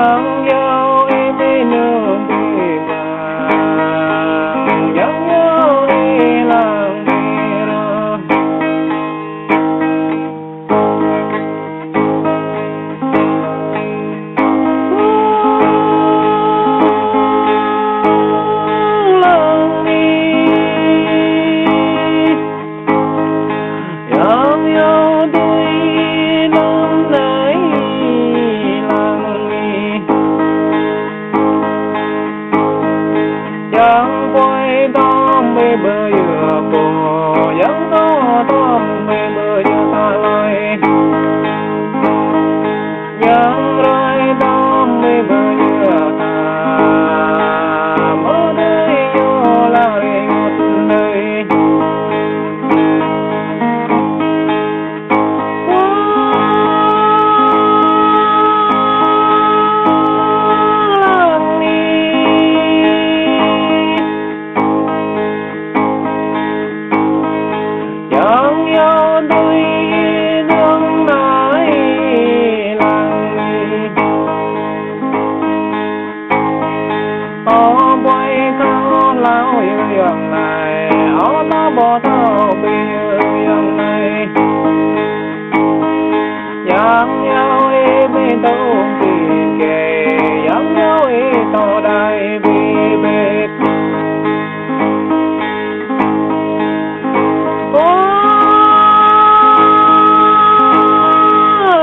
Yang yêu em đi nương đi vàng, yang yêu đi làng đi ra. Làng đi, yang yêu đi năm nay làng đi. Yang quay đom bê bơ dừa bồ, yang đó đom bê bơ dừa ta lại. Yang rồi đom bê bơ dừa ta, mơ đây vô là rì ngọt đây. Làng đi, yang yêu đôi đường này làng đi. Ó quay cao lao yêu yang này, ó nó bỏ thao bị yêu yang này. Yang yêu ý bên đâu tìm kề, yang yêu ý tao đây bị bệt.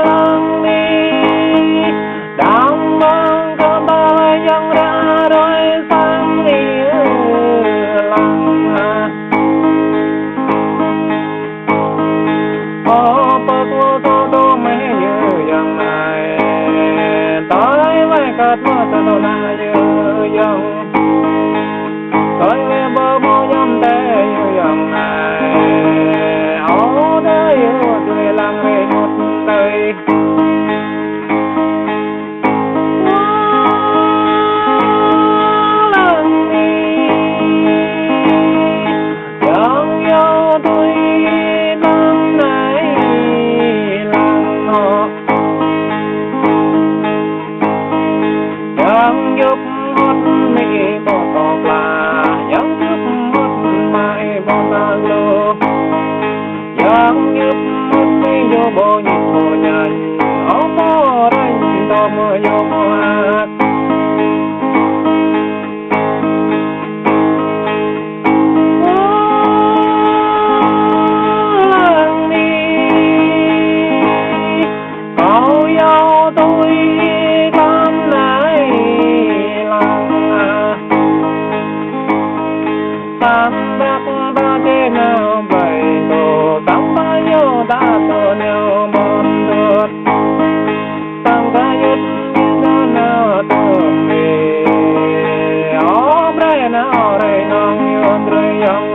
Làng đi, đang mang cơn đau yang ra rồi sang đi làng à. Bậc vô tô mê như yang này, tới với cát mơ ta đâu na như yang. Tới nghe bơ mô nhâm tê như yang này, ó đây yêu người làng về một đời. Làng đi, yang yêu tôi năm nay làng họ. Yang giúp mất mỹ bỏ tọt là, yang giúp mất mãi bỏ ta lô. Yang giúp mất mỹ vô bộ nhịp hồ nhân, ó mô ranh tò mơ vô mô hát. Làng đi, cậu yêu tôi năm nay làng à. Tam đắc ta chế nào bày tổ, tam ba yêu ta tổ nhau mòn đột. Tam ca yết ta nào tổ mê, ó bre nào rây nong yun rây yang.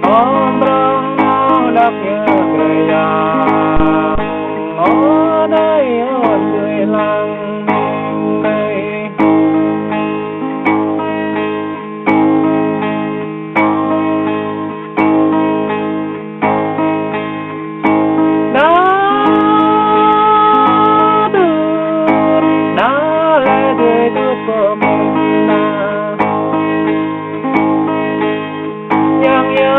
Ó brong nào đắc yun rây yang, ó đây yun rây làng đây. Yang yêu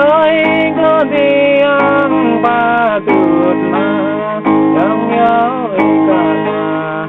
có đi ăn ba tuyệt mà, yang yêu cả mà.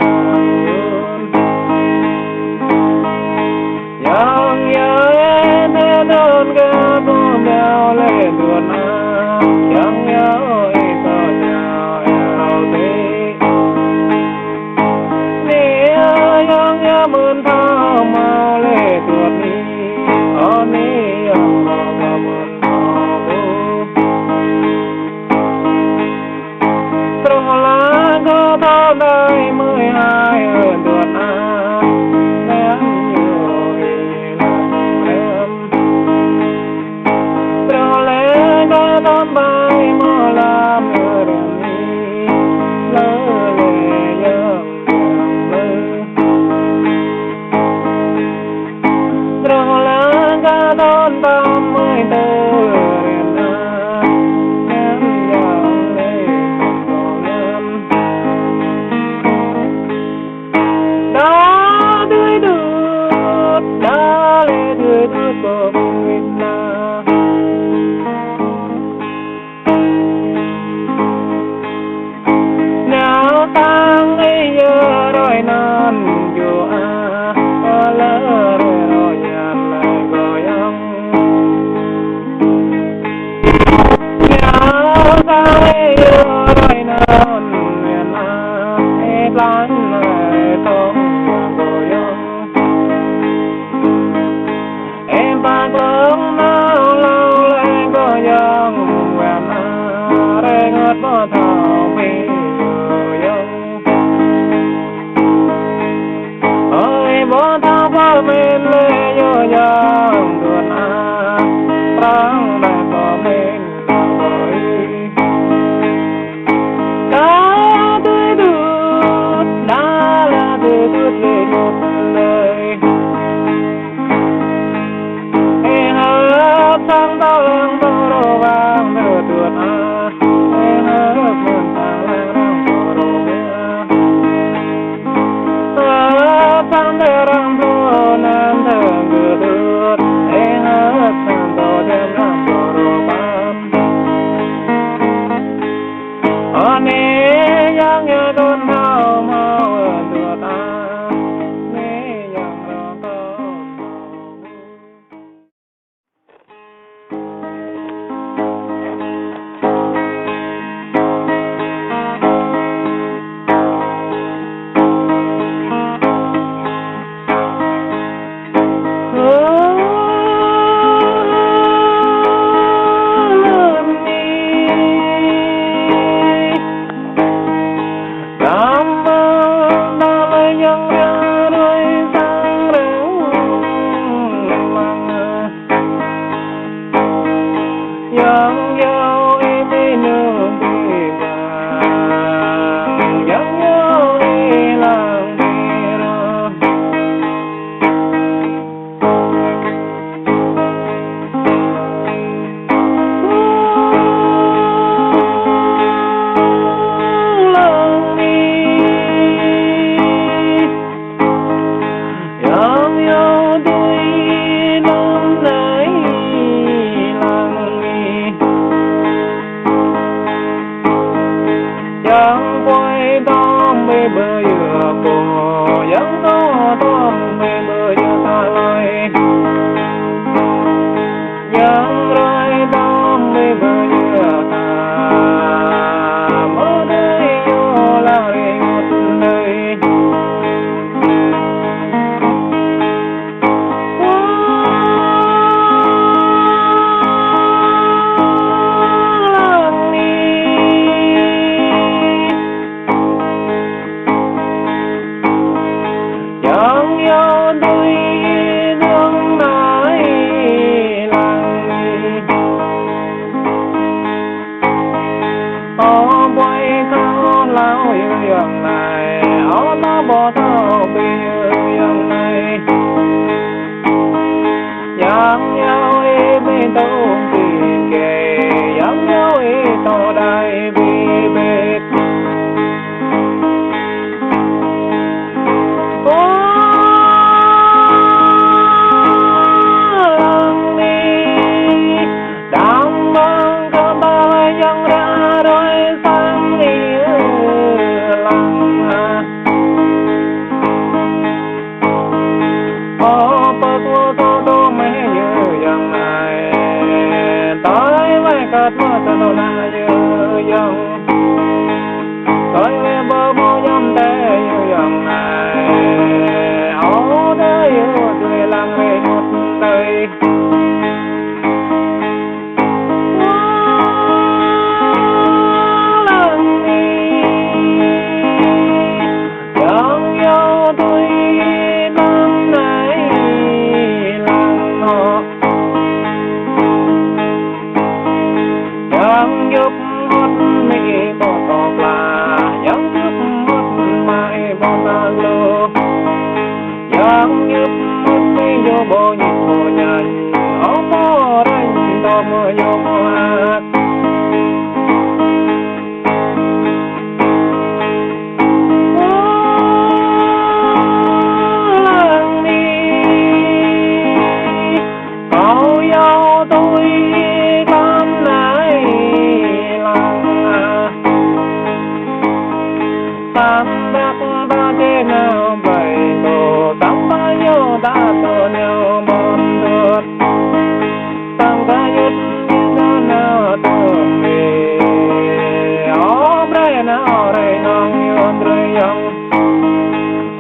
yang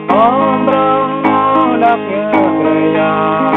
Om rong nao đắc như trời ya